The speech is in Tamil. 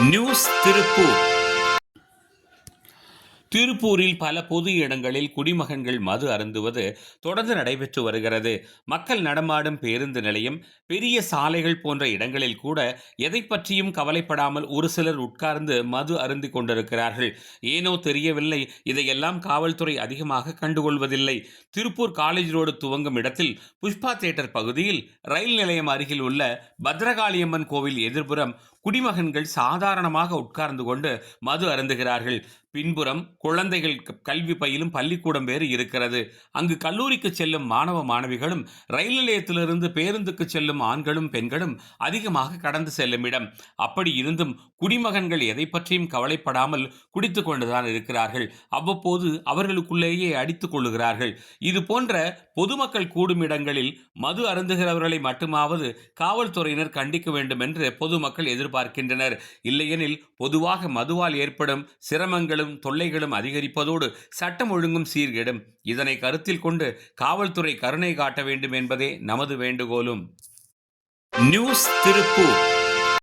நியூஸ் திருப்பூர். திருப்பூரில் பல பொது இடங்களில் குடிமகன்கள் மது அருந்துவது தொடர்ந்து நடைபெற்று வருகிறது. மக்கள் நடமாடும் பேருந்து நிலையம், பெரிய சாலைகள் போன்ற இடங்களில் கூட எதை பற்றியும் கவலைப்படாமல் ஒரு சிலர் உட்கார்ந்து மது அருந்திக் கொண்டிருக்கிறார்கள். ஏனோ தெரியவில்லை, இதையெல்லாம் காவல்துறை அதிகமாக கண்டுகொள்வதில்லை. திருப்பூர் காலேஜ் ரோடு துவங்கும் இடத்தில் புஷ்பா தியேட்டர் பகுதியில் ரயில் நிலையம் அருகில் உள்ள பத்ரகாளியம்மன் கோவில் எதிர்ப்புறம் குடிமகன்கள் சாதாரணமாக உட்கார்ந்து கொண்டு மது அருந்துகிறார்கள். பின்புறம் குழந்தைகள் கல்வி பயிலும் பள்ளிக்கூடம் வேறு இருக்கிறது. அங்கு கல்லூரிக்கு செல்லும் மாணவ மாணவிகளும், ரயில் நிலையத்திலிருந்து பேருந்துக்கு செல்லும் ஆண்களும் பெண்களும் அதிகமாக கடந்து செல்லும் இடம். அப்படி இருந்தும் குடிமகன்கள் எதை பற்றியும் கவலைப்படாமல் குடித்துக் கொண்டுதான் இருக்கிறார்கள். அவ்வப்போது அவர்களுக்குள்ளேயே அடித்துக் கொள்ளுகிறார்கள். இது போன்ற பொதுமக்கள் கூடும் இடங்களில் மது அருந்துகிறவர்களை மட்டுமாவது காவல்துறையினர் கண்டிக்க வேண்டும் என்று பொதுமக்கள் எதிர்பார்க்கின்றனர். இல்லையெனில் பொதுவாக மதுவால் ஏற்படும் சிரமங்களும் தொல்லைகளும் அதிகரிப்பதோடு சட்டம் ஒழுங்கும் சீர்கெடும். இதனை கருத்தில் கொண்டு காவல்துறை கருணை காட்ட வேண்டும் என்பதே நமது வேண்டுகோளும். நியூஸ் திருப்பூர்.